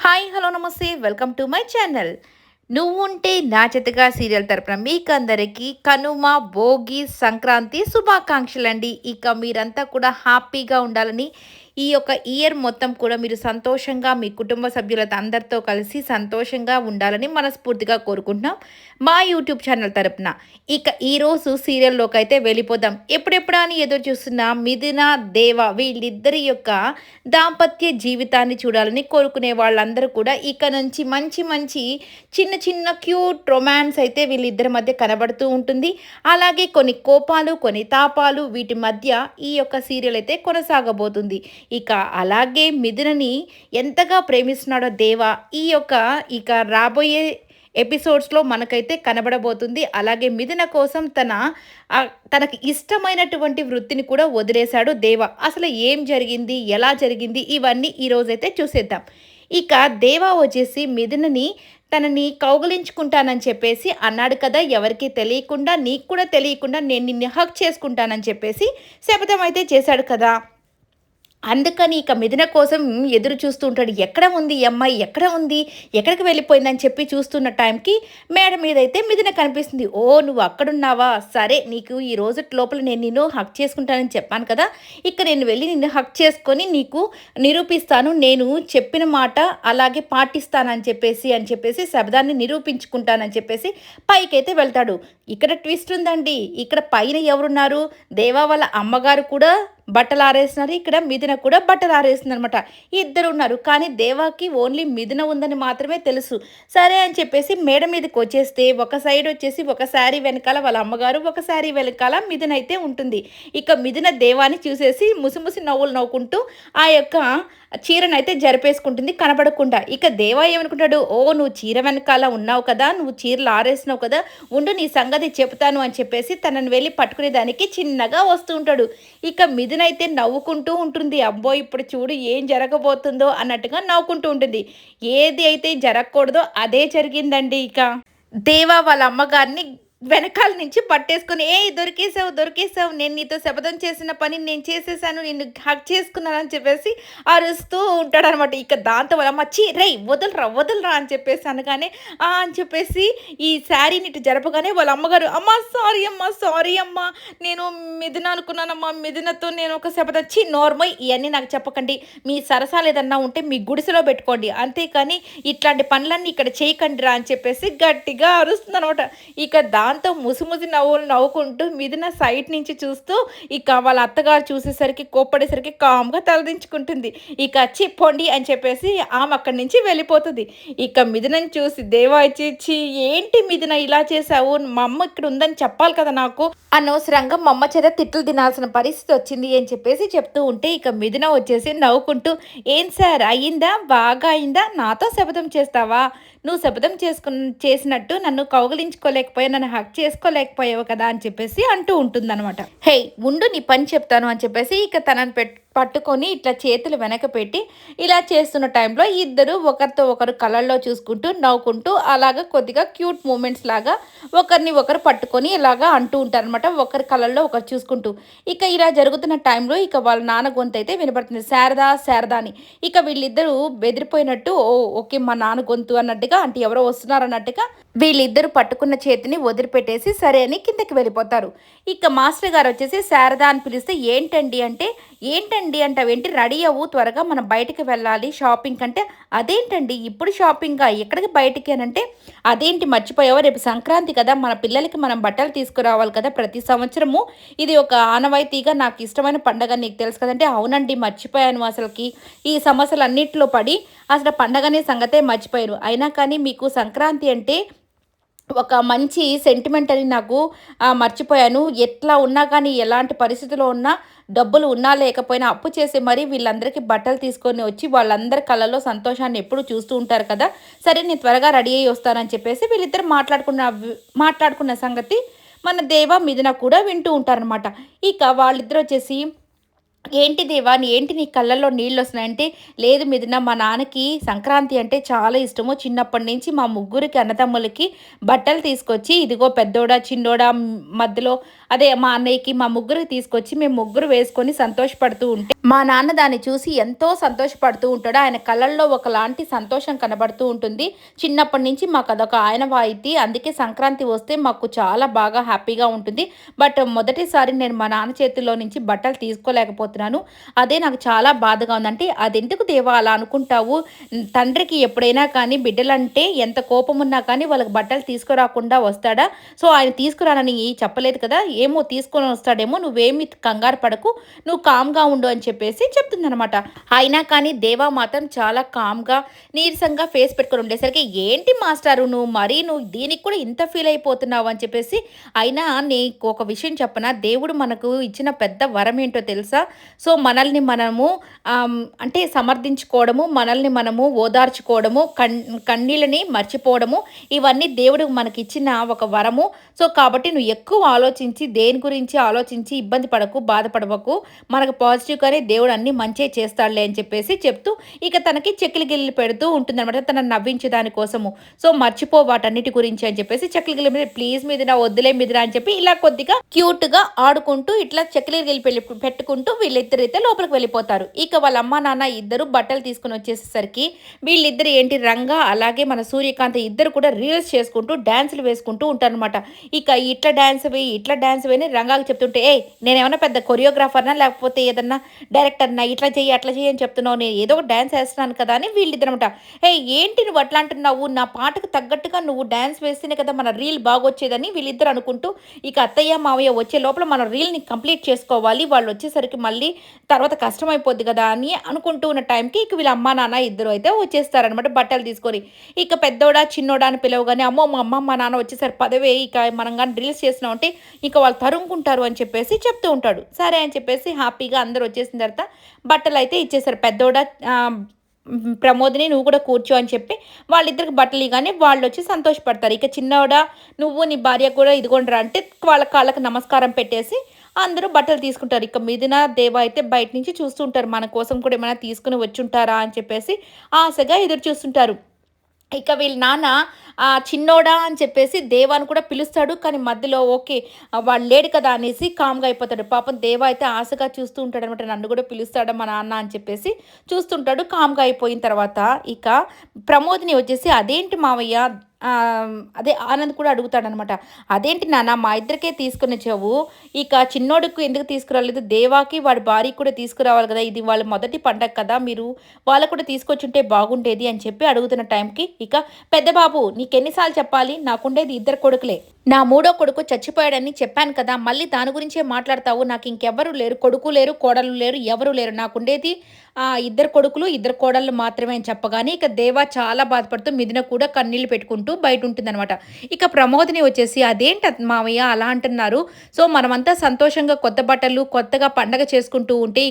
Hi hello నమస్తే welcome to my channel. నువ్వుంటే నా జతగా సీరియల్ తరపున మీకందరికీ కనుమ, భోగి, సంక్రాంతి శుభాకాంక్షలండి. ఇక మీరంతా కూడా హ్యాపీగా ఉండాలని, ఈ యొక్క ఇయర్ మొత్తం కూడా మీరు సంతోషంగా మీ కుటుంబ సభ్యులతో అందరితో కలిసి సంతోషంగా ఉండాలని మనస్ఫూర్తిగా కోరుకుంటున్నాం మా యూట్యూబ్ ఛానల్ తరపున. ఇక ఈరోజు సీరియల్లోకైతే వెళ్ళిపోదాం. ఎప్పుడెప్పుడా అని ఎదురు చూస్తున్న మిథున, దేవ వీళ్ళిద్దరి యొక్క దాంపత్య జీవితాన్ని చూడాలని కోరుకునే వాళ్ళందరూ కూడా ఇక నుంచి మంచి మంచి చిన్న చిన్న క్యూట్ రొమాన్స్ అయితే వీళ్ళిద్దరి మధ్య కనబడుతూ ఉంటుంది. అలాగే కొన్ని కోపాలు, కొన్ని తాపాలు వీటి మధ్య ఈ యొక్క సీరియల్ అయితే కొనసాగబోతుంది. ఇక అలాగే మిథునని ఎంతగా ప్రేమిస్తున్నాడో దేవ ఈ యొక్క ఇక రాబోయే ఎపిసోడ్స్లో మనకైతే కనబడబోతుంది. అలాగే మిథున కోసం తనకి ఇష్టమైనటువంటి వృత్తిని కూడా వదిలేశాడు దేవ. అసలు ఏం జరిగింది, ఎలా జరిగింది, ఇవన్నీ ఈరోజైతే చూసేద్దాం. ఇక దేవ వచ్చేసి మిథునని తనని కౌగిలించుకుంటానని చెప్పేసి అన్నాడు కదా, ఎవరికి తెలియకుండా, నీకు కూడా తెలియకుండా నేను నిన్ను హక్ చేసుకుంటానని చెప్పేసి శపథం అయితే చేశాడు కదా. అందుకని ఇక మిథున కోసం ఎదురు చూస్తూ ఉంటాడు. ఎక్కడ ఉంది ఈ అమ్మాయి, ఎక్కడ ఉంది, ఎక్కడికి వెళ్ళిపోయిందని చెప్పి చూస్తున్న టైంకి మేడ మీద అయితే మిథున కనిపిస్తుంది. ఓ నువ్వు అక్కడున్నావా, సరే నీకు ఈ రోజు లోపల నేను నిన్ను హక్ చేసుకుంటానని చెప్పాను కదా, ఇక నేను వెళ్ళి నిన్ను హక్ చేసుకొని నీకు నిరూపిస్తాను, నేను చెప్పిన మాట అలాగే పాటిస్తానని చెప్పేసి శబ్దాన్ని నిరూపించుకుంటానని చెప్పేసి పైకైతే వెళ్తాడు. ఇక్కడ ట్విస్ట్ ఉందండి. ఇక్కడ పైన ఎవరున్నారు, దేవా వాళ్ళ అమ్మగారు కూడా బట్టలు ఆరేస్తున్నారు, ఇక్కడ మిథున కూడా బట్టలు ఆరేస్తుంది అనమాట. ఇద్దరు ఉన్నారు, కానీ దేవాకి ఓన్లీ మిథున ఉందని మాత్రమే తెలుసు. సరే అని చెప్పేసి మేడ మీదకి వచ్చేస్తే ఒక సైడ్ వచ్చేసి ఒక శారీ వెనకాల వాళ్ళ అమ్మగారు, ఒక శారీ వెనకాల మిథున అయితే ఉంటుంది. ఇక మిథున దేవాని చూసేసి ముసిముసి నవ్వులు నవ్వుకుంటూ ఆ యొక్క చీరనైతే జరిపేసుకుంటుంది కనబడకుండా. ఇక దేవా ఏమనుకుంటాడు, ఓ నువ్వు చీర వెనకాల ఉన్నావు కదా, నువ్వు చీరలు ఆరేసినావు కదా, ఉండు నీ సంగతి చెప్తాను అని చెప్పేసి తనని వెళ్ళి పట్టుకునేదానికి చిన్నగా వస్తూ ఉంటాడు. ఇక మిథున అయితే నవ్వుకుంటూ ఉంటుంది. అబ్బో ఇప్పుడు చూడు ఏం జరగబోతుందో అన్నట్టుగా నవ్వుకుంటూ ఉంటుంది. ఏది అయితే జరగకూడదో అదే జరిగిందండి. ఇక దేవా వాళ్ళ అమ్మగారిని వెనకాల నుంచి పట్టేసుకొని, ఏ దొరికేసావు, నేను నీతో శపథం చేసిన పని నేను చేసేసాను, నిన్ను హక్ చేసుకున్నానని చెప్పేసి అరుస్తూ ఉంటాడనమాట. ఇక దాంతో వాళ్ళ అమ్మ చీ రేయ్ వదలరా అని చెప్పేసి అనగానే అని చెప్పేసి ఈ శారీని ఇటు జరపగానే వాళ్ళ అమ్మగారు సారీ అమ్మా, నేను మిథున అనుకున్నానమ్మా, మిథునతో నేను ఒక శపథం నోర్మల్ ఇవన్నీ నాకు చెప్పకండి, మీ సరసాలు ఏదన్నా ఉంటే మీ గుడిసెలో పెట్టుకోండి, అంతేకాని ఇట్లాంటి పనులన్నీ ఇక్కడ చేయకండి రా అని చెప్పేసి గట్టిగా అరుస్తుంది అనమాట. ఇక దాంతో ముసిముసి నవ్వులు నవ్వుకుంటూ మిథున సైడ్ నుంచి చూస్తూ ఇక వాళ్ళ అత్తగారు చూసేసరికి కోప్పడేసరికి కామ్గా తలదించుకుంటుంది. ఇక పొండి అని చెప్పేసి ఆమె అక్కడి నుంచి వెళ్ళిపోతుంది. ఇక మిథునని చూసి దేవా ఇచ్చి ఏంటి మిథున ఇలా చేసావు, మా అమ్మ ఇక్కడ ఉందని చెప్పాలి కదా, నాకు అనవసరంగా మా అమ్మ చేత తిట్లు తినాల్సిన పరిస్థితి వచ్చింది అని చెప్పేసి చెప్తూ ఉంటే ఇక మిథున వచ్చేసి నవ్వుకుంటూ ఏం సార్ అయ్యిందా, బాగా అయిందా, నాతో శపథం చేస్తావా, నువ్వు శపథం చేసినట్టు నన్ను కౌగిలించుకోలేకపోయా, నన్ను హక్ చేసుకోలేకపోయావు కదా అని చెప్పేసి అంటూ ఉంటుందన్నమాట. హే ఉండు నీ పని చెప్తాను అని చెప్పేసి ఇక తనని పట్టుకొని ఇట్లా చేతులు వెనక పెట్టి ఇలా చేస్తున్న టైంలో ఇద్దరు ఒకరితో ఒకరు కళ్ళల్లో చూసుకుంటూ నవ్వుకుంటూ అలాగా కొద్దిగా క్యూట్ మూమెంట్స్ లాగా ఒకరిని ఒకరు పట్టుకొని ఇలాగా అంటూ ఉంటారు అనమాట, ఒకరి కళ్ళల్లో ఒకరు చూసుకుంటూ. ఇక ఇలా జరుగుతున్న టైంలో ఇక వాళ్ళ నాన్న గొంతు అయితే వినపడుతుంది, శారదా అని. ఇక వీళ్ళిద్దరూ బెదిరిపోయినట్టు ఓకే మా నాన్న గొంతు అన్నట్టుగా, అంటే ఎవరో వస్తున్నారు అన్నట్టుగా వీళ్ళిద్దరు పట్టుకున్న చేతిని వదిలిపెట్టేసి సరే అని కిందకి వెళ్ళిపోతారు. ఇక మాస్టర్ గారు వచ్చేసి శారదా అని పిలిస్తే ఏంటండి అంటావేంటి, రెడీ అవ్వు త్వరగా మనం బయటికి వెళ్ళాలి షాపింగ్ అంటే, అదేంటండి ఇప్పుడు షాపింగ్గా, ఎక్కడికి బయటికి అని అంటే, అదేంటి మర్చిపోయావా రేపు సంక్రాంతి కదా, మన పిల్లలకి మనం బట్టలు తీసుకురావాలి కదా ప్రతి సంవత్సరము, ఇది ఒక ఆనవాయితీగా నాకు ఇష్టమైన పండగ నీకు తెలుసు కదంటే, అవునండి మర్చిపోయాను, అసలుకి ఈ సమస్యలు అన్నింటిలో పడి అసలు పండగనే సంగతే మర్చిపోయారు, అయినా కానీ మీకు సంక్రాంతి అంటే ఒక మంచి సెంటిమెంట్ అని నాకు మర్చిపోయాను, ఎట్లా ఉన్నా కానీ ఎలాంటి పరిస్థితిలో ఉన్నా డబ్బులు ఉన్నా లేకపోయినా అప్పు చేసి మరీ వీళ్ళందరికీ బట్టలు తీసుకొని వచ్చి వాళ్ళందరి కళ్ళలో సంతోషాన్ని ఎప్పుడు చూస్తూ ఉంటారు కదా, సరే నేను త్వరగా రెడీ అయ్యి వస్తానని చెప్పేసి వీళ్ళిద్దరు మాట్లాడుకున్న సంగతి మన దేవ మిథున కూడా వింటూ ఉంటారనమాట. ఇక వాళ్ళిద్దరు వచ్చేసి ఏంటి దేవా ఏంటి నీ కళ్ళల్లో నీళ్ళు వస్తున్నాయంటే, లేదు మిథున మా నాన్నకి సంక్రాంతి అంటే చాలా ఇష్టము, చిన్నప్పటి నుంచి మా ముగ్గురికి అన్నదమ్ములకి బట్టలు తీసుకొచ్చి ఇదిగో పెద్దోడా చిన్నోడా మధ్యలో అదే మా అన్నయ్యకి మా ముగ్గురికి తీసుకొచ్చి మేము ముగ్గురు వేసుకొని సంతోషపడుతూ ఉంటే మా నాన్న దాన్ని చూసి ఎంతో సంతోషపడుతూ ఉంటాడు. ఆయన కళ్ళల్లో ఒకలాంటి సంతోషం కనబడుతూ ఉంటుంది. చిన్నప్పటి నుంచి మాకదొక ఆనవాయితీ. అందుకే సంక్రాంతి వస్తే మాకు చాలా బాగా హ్యాపీగా ఉంటుంది. బట్ మొదటిసారి నేను మా నాన్న చేతుల్లో నుంచి బట్టలు తీసుకోలేకపోతున్నాను. అదే నాకు చాలా బాధగా ఉంది. అంటే అదెందుకు దేవా అలా అనుకుంటావు? తండ్రికి ఎప్పుడైనా కానీ బిడ్డలంటే ఎంత కోపమున్నా కానీ వాళ్ళకి బట్టలు తీసుకురాకుండా వస్తాడా? సో, ఆయన తీసుకురానని చెప్పలేదు కదా! ఏమో తీసుకొని వస్తాడేమో, నువ్వేమి కంగారు పడకు. నువ్వు కామ్‌గా ఉండు అని చెప్పేసి చెప్తుందనమాట. అయినా కానీ దేవా మాత్రం చాలా కామ్‌గా, నీరసంగా ఫేస్ పెట్టుకొని ఉండేసరికి, "ఏంటి మాస్టారు నువ్వు దీనికి కూడా ఇంత ఫీల్ అయిపోతున్నావు" అని చెప్పేసి, అయినా నీకు ఒక విషయం చెప్పనా? దేవుడు మనకు ఇచ్చిన పెద్ద వరం ఏంటో తెలుసా? సో, మనల్ని మనము అంటే సమర్థించుకోవడము, మనల్ని మనము ఓదార్చుకోవడము, కన్నీళ్ళని మర్చిపోవడము, ఇవన్నీ దేవుడు మనకిచ్చిన ఒక వరము. సో, కాబట్టి నువ్వు ఎక్కువ ఆలోచించి, దేని గురించి ఆలోచించి ఇబ్బంది పడకు, బాధపడవకు. మనకు పాజిటివ్‌గానే దేవుడు అన్నీ మంచే చేస్తాడులే అని చెప్పేసి చెప్తూ, ఇక తనకి చెకిలి గిల్లి పెడుతూ ఉంటుందనమాట. తనని నవ్వించే దాని కోసము. సో, మర్చిపో వాటన్నిటి గురించి అని చెప్పేసి చెకిలి గిల్లి మీద ప్లీజ్ మిదిన వద్దులే మిదిన అని చెప్పి ఇలా కొద్దిగా క్యూట్‌గా ఆడుకుంటూ ఇట్లా చెకిలి గిల్లి పెట్టుకుంటూ వీళ్ళిద్దరైతే లోపలికి వెళ్ళిపోతారు. ఇక వాళ్ళ అమ్మా, నాన్న ఇద్దరు బట్టలు తీసుకొని వచ్చేసేసరికి వీళ్ళిద్దరు ఏంటి రంగా అలాగే మన సూర్యకాంత్ ఇద్దరు కూడా రీల్స్ చేసుకుంటూ డాన్సులు వేసుకుంటూ ఉంటారనమాట. ఇక ఇట్లా డాన్స్ వేయి, ఇట్లా డాన్స్ వేయి అని రంగాకి చెప్తుంటే, "ఏయ్! నేనేమన్నా పెద్ద కొరియోగ్రాఫర్‌నా లేకపోతే ఏదన్నా డైరెక్టర్‌నా ఇట్లా చెయ్యి, అట్లా చెయ్యి అని చెప్తున్నావు. నేను ఏదో ఒక డాన్స్ ఏస్తున్నాను కదా!" అని వీళ్ళిద్దరనమాట. "ఏయ్! ఏంటి నువ్వు అట్లా అంటున్నావు? నా పాటకు తగ్గట్టుగా నువ్వు డాన్స్ వేస్తేనే కదా మన రీల్ బాగొచ్చేదని" వీళ్ళిద్దరు అనుకుంటూ, ఇక అత్తయ్య, మావయ్య వచ్చే లోపల మన రీల్‌ని కంప్లీట్ చేసుకోవాలి. వాళ్ళొచ్చేసరికి మళ్ళీ తర్వాత కష్టమైపోద్ది కదా! అని అనుకుంటూ ఉన్న టైంకి ఇక వీళ్ళ అమ్మా, నాన్న ఇద్దరు అయితే వచ్చేస్తారనమాట బట్టలు తీసుకొని. ఇక పెద్దోడా, చిన్నోడా అని పిలవగానే, "అమ్మో! మా అమ్మ, మా నాన్న వచ్చేసారు పదవే ఇక మనం గాని రీల్స్ చేసినామంటే ఇక వాళ్ళు తరుముకుంటారు" అని చెప్పేసి చెప్తూ ఉంటాడు. సరే అని చెప్పేసి హ్యాపీగా అందరూ వచ్చేసిన తర్వాత బట్టలైతే ఇచ్చేసారు. పెద్దోడా ప్రమోదిని నువ్వు కూడా కూర్చో అని చెప్పి వాళ్ళిద్దరికి బట్టలు ఇయ్యగానే వాళ్ళొచ్చి సంతోషపడతారు. ఇక చిన్నోడా నువ్వు నీ భార్య కూడా ఇదిగోండిరా అంటే వాళ్ళ కాళ్ళకి నమస్కారం పెట్టేసి అందరూ బట్టలు తీసుకుంటారు. ఇక మిథున, దేవ అయితే బయట నుంచి చూస్తూ ఉంటారు. మన కోసం కూడా ఏమైనా తీసుకొని వచ్చుంటారా అని చెప్పేసి ఆశగా ఎదురు చూస్తుంటారు. ఇక వీళ్ళ నాన్న చిన్నోడా అని చెప్పేసి దేవాని కూడా పిలుస్తాడు. కానీ మధ్యలో ఓకే. వాడు లేడు కదా అనేసి కామ్‌గా అయిపోతాడు. పాపం దేవ అయితే ఆశగా చూస్తూ ఉంటాడనమాట. నన్ను కూడా పిలుస్తాడా మా నాన్న అని చెప్పేసి చూస్తుంటాడు. కామ్‌గా అయిపోయిన తర్వాత ఇక ప్రమోద్‌ని వచ్చేసి అదేంటి మావయ్య అదే ఆనంద్ కూడా అడుగుతాడనమాట. "అదేంటి నాన్న మా ఇద్దరికే తీసుకొనొచ్చావు. ఇక చిన్నోడికి ఎందుకు తీసుకురాలేదు? దేవాకి వాడి భార్యకి కూడా తీసుకురావాలి కదా! ఇది వాళ్ళ మొదటి పండగ కదా! మీరు వాళ్ళకి కూడా తీసుకొచ్చుంటే బాగుండేది" అని చెప్పి అడుగుతున్న టైంకి ఇక "పెద్ద బాబు నీకెన్ని సార్లు చెప్పాలి? నాకుండేది ఇద్దరు కొడుకులే. నా మూడో కొడుకు చచ్చిపోయాడని చెప్పాను కదా! మళ్ళీ దాని గురించే మాట్లాడతావు. నాకు ఇంకెవ్వరు లేరు. కొడుకు లేరు, కోడలు లేరు, ఎవరు లేరు. నాకుండేది ఇద్దరు కొడుకులు, ఇద్దరు కోడళ్ళు మాత్రమే" అని చెప్పగానే ఇక దేవ చాలా బాధపడుతూ మిథున కూడా కన్నీళ్లు పెట్టుకుంటూ బయటుంటుందనమాట. ఇక ప్రమోదిని వచ్చేసి "అదేంటి మావయ్య అలా అంటున్నారు? సో, మనమంతా సంతోషంగా కొత్త బట్టలు, కొత్తగా పండగ చేసుకుంటూ ఉంటే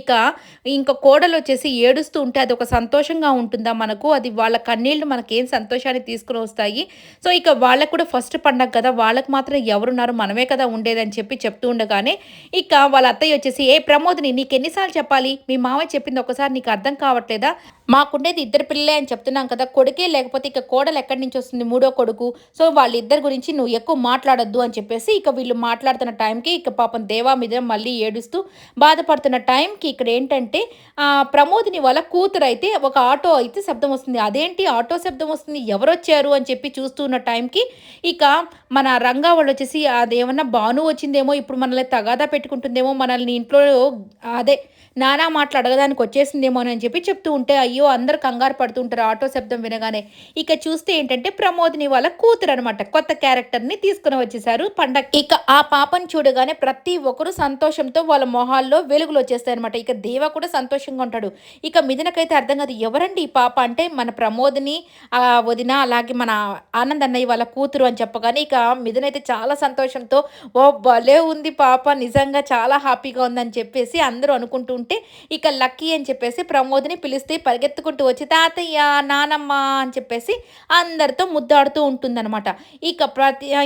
ఇంక కోడలొచ్చేసి ఏడుస్తూ ఉంటే అదొక సంతోషంగా ఉంటుందా మనకు? అది వాళ్ళ కన్నీళ్లు మనకేం సంతోషాన్ని తీసుకొని వస్తాయి. సో, ఇక వాళ్ళకి కూడా ఫస్ట్ పండగ కదా! వాళ్ళకి మాత్రం ఎవరున్నారు? మనమే కదా ఉండేదని చెప్పి చెప్తూ ఉండగానే ఇక వాళ్ళ అత్తయ్య వచ్చేసి "ఏ ప్రమోదిని నీకెన్ని సార్లు చెప్పాలి? మీ మావయ్య చెప్పింది ఒకసారి నీకు అర్థం కావట్లేదా? మాకుండేది ఇద్దరు పిల్లలే అని చెప్తున్నాం కదా! కొడుకే లేకపోతే ఇక కోడలు ఎక్కడి నుంచి వస్తుంది? మూడో కొడుకు. సో, వాళ్ళిద్దరి గురించి నువ్వు ఎక్కువ మాట్లాడొద్దు" అని చెప్పేసి ఇక వీళ్ళు మాట్లాడుతున్న టైంకి ఇక పాపం దేవా మీద మళ్ళీ ఏడుస్తూ బాధపడుతున్న టైంకి ఇక్కడేంటంటే ప్రమోదిని వాళ్ళ కూతురైతే ఒక ఆటో అయితే శబ్దం వస్తుంది. అదేంటి ఆటో శబ్దం వస్తుంది? ఎవరొచ్చారు? అని చెప్పి చూస్తున్న టైంకి ఇక మన రంగా వాళ్ళొచ్చేసి అదేమన్నా భాను వచ్చిందేమో, ఇప్పుడు మనల్ని తగాదా పెట్టుకుంటుందేమో, మనల్ని ఇంట్లో అదే నానా మాటలు అడగడానికి వచ్చేసిందేమోనని చెప్పి చెప్తూ ఉంటే, అయ్యో! అందరూ కంగారు పడుతూ ఉంటారు ఆటో శబ్దం వినగానే. ఇక చూస్తే ఏంటంటే ప్రమోదిని వాళ్ళ కూతురనమాట. కొత్త క్యారెక్టర్‌ని తీసుకొని వచ్చేసారు పండగకి. ఇక ఆ పాపని చూడగానే ప్రతి ఒక్కరు సంతోషంతో వాళ్ళ మొహాల్లో వెలుగులొచ్చేస్తాయనమాట. ఇక దేవ కూడా సంతోషంగా ఉంటాడు. ఇక మిథునకైతే అర్థం కాదు. ఎవరండి ఈ పాప అంటే మన ప్రమోదిని వదిన అలాగే మన ఆనంద్ అన్నయ్య వాళ్ళ కూతురు అని చెప్పగానే ఇక మిథునైతే చాలా సంతోషంతో ఓ భలే ఉంది పాప నిజంగా చాలా హ్యాపీగా ఉందని చెప్పేసి అందరూ అనుకుంటూ ఉంటే ఇక లక్కీ అని చెప్పేసి ప్రమోద్‌ని పిలిస్తే పరిగెత్తుకుంటూ వచ్చి తాతయ్య, నానమ్మ అని చెప్పేసి అందరితో ముద్దాడుతూ ఉంటుందనమాట.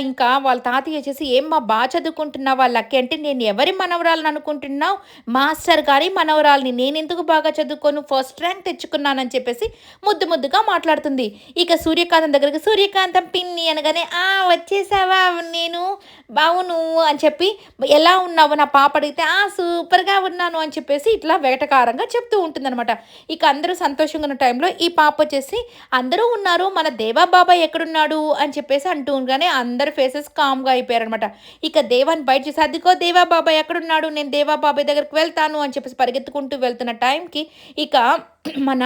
ఇంకా వాళ్ళ తాతయ్య వచ్చేసి "ఏమ్మా చదువుకుంటున్నావా లక్కీ" అంటే "నేను ఎవరి మనవరాలని అనుకుంటున్నావు? మాస్టర్ గారి మనవరాలిని. నేనెందుకు బాగా చదువుకోను? ఫస్ట్ ర్యాంక్ తెచ్చుకున్నానని" చెప్పేసి ముద్దుగా మాట్లాడుతుంది. ఇక సూర్యకాంతం దగ్గరికి "సూర్యకాంతం పిన్ని" అనగానే వచ్చేసావా నేను బావును అని చెప్పి "ఎలా ఉన్నావు?" నా పాప అడిగితే సూపర్‌గా ఉన్నాను" అని చెప్పేసి చెప్పేసి ఇట్లా వెటకారంగా చెప్తూ ఉంటుందనమాట. ఇక అందరూ సంతోషంగా ఉన్న టైంలో ఈ పాప వచ్చేసి అందరూ ఉన్నారు, మన దేవా బాబాయ్ ఎక్కడున్నాడు అని చెప్పేసి అంటూ ఉండగానే అందరి ఫేసెస్ కామ్‌గా అయిపోయారనమాట. ఇక దేవాని బయట చూసి, అదిగో దేవా బాబాయ్ ఎక్కడున్నాడు, నేను దేవా బాబాయ్ దగ్గరికి వెళ్తాను అని చెప్పేసి పరిగెత్తుకుంటూ వెళ్తున్న టైంకి ఇక మన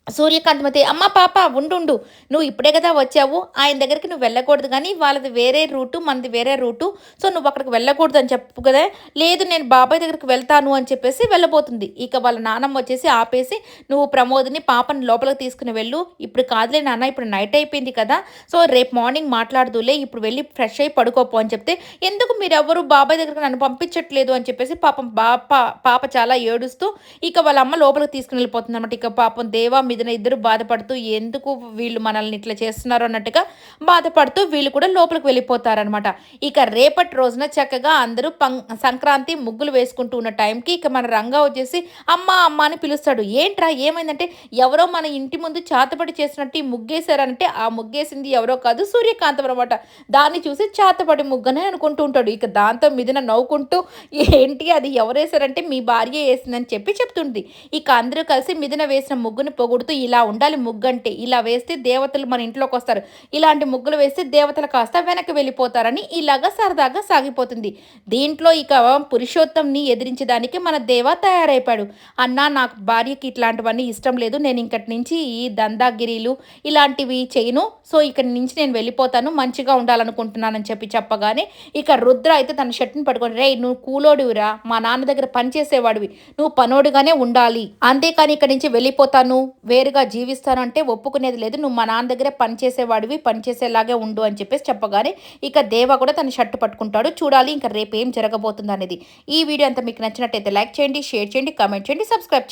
సూర్యకాంతమతి, "అమ్మ పాప ఉండుండు. నువ్వు ఇప్పుడే కదా వచ్చావు. ఆయన దగ్గరికి నువ్వు వెళ్ళకూడదు గానీ, వాళ్ళది వేరే రూటు, మనది వేరే రూటు. సో, నువ్వక్కడికి వెళ్ళకూడదు అని చెప్పు కదా!" "లేదు నేను బాబాయ్ దగ్గరికి వెళ్తాను" అని చెప్పేసి వెళ్ళబోతుంది. ఇక వాళ్ళ నానమ్మ వచ్చేసి ఆపేసి, "నువ్వు ప్రమోద్‌ని, పాపని లోపలికి తీసుకొని వెళ్ళు. ఇప్పుడు కాదులే నాన్న, ఇప్పుడు నైట్ అయిపోయింది కదా! సో, రేపు మార్నింగ్ మాట్లాడదువులే. ఇప్పుడు వెళ్ళి ఫ్రెష్ అయ్యి పడుకోపో" అని చెప్తే, "ఎందుకు మీరెవ్వరు బాబాయ్ దగ్గరికి నన్ను పంపించట్లేదు" అని చెప్పేసి పాపం పాప చాలా ఏడుస్తూ ఇక వాళ్ళ అమ్మ లోపలికి తీసుకొని వెళ్ళిపోతుందనమాట. ఇక పాపం దేవా, మిథున ఇద్దరు బాధపడుతూ ఎందుకు వీళ్ళు మనల్ని ఇట్లా చేస్తున్నారు అన్నట్టుగా బాధపడుతూ వీళ్ళు కూడా లోపలికి వెళ్ళిపోతారనమాట. ఇక రేపటి రోజున చక్కగా అందరూ సంక్రాంతి ముగ్గులు వేసుకుంటూ ఉన్న టైంకి ఇక మన రంగా వచ్చేసి అమ్మ అమ్మ అని పిలుస్తాడు. ఏంట్రా ఏమైందంటే, ఎవరో మన ఇంటి ముందు చాతపడి చేసినట్టు ఈ ముగ్గేశారంటే ఆ ముగ్గేసింది ఎవరో కాదు సూర్యకాంతం అనమాట. దాన్ని చూసి చాతపడి ముగ్గనే అనుకుంటూ ఉంటాడు. ఇక దాంతో మిథున నవ్వుకుంటూ ఏంటి అది ఎవరేశారంటే మీ భార్య వేసిందని చెప్పి చెప్తుంది. ఇక అందరూ కలిసి మిథున వేసిన ముగ్గుని పొగుడుతూ ఇలా ఉండాలి ముగ్గంటే, ఇలా వేస్తే దేవతలు మన ఇంట్లోకి వస్తారు, ఇలాంటి ముగ్గులు వేస్తే దేవతలు కాస్త వెనక్కి వెళ్ళిపోతారని ఇలాగా సరదాగా సాగిపోతుంది. దీంట్లో ఇక పురుషోత్తంని ఎదిరించడానికి మన దేవ తయారైపోయాడు. అన్నా నాకు భార్యకి ఇట్లాంటివన్నీ ఇష్టం లేదు, నేను ఇంకటి నుంచి ఈ దందాగిరీలు ఇలాంటివి చేయను, సో ఇక్కడి నుంచి నేను వెళ్ళిపోతాను, మంచిగా ఉండాలనుకుంటున్నానని చెప్పి చెప్పగానే ఇక రుద్ర అయితే తన షర్ట్ని పట్టుకొని, రేయ్ నువ్వు కూలోడివిరా, మా నాన్న దగ్గర పనిచేసేవాడివి, నువ్వు పనోడుగానే ఉండాలి, అంతేకాని ఇక్కడి నుంచి వెళ్ళిపోతాను వేరుగా జీవిస్తాను అంటే ఒప్పుకునేది లేదు, నువ్వు మా నాన్న దగ్గరే పనిచేసేవాడివి, పనిచేసేలాగే ఉండు అని చెప్పేసి చెప్పగానే ఇక దేవ కూడా తన షర్ట్ పట్టుకుంటాడు. చూడాలి ఇంకా రేపు ఏం జరగబోతుంది అనేది. ఈ వీడియో అంతా మీకు నచ్చినట్టయితే లైక్ చేయండి, షేర్ చేయండి, కామెంట్ చేయండి, సబ్స్క్రైబ్ చేయండి.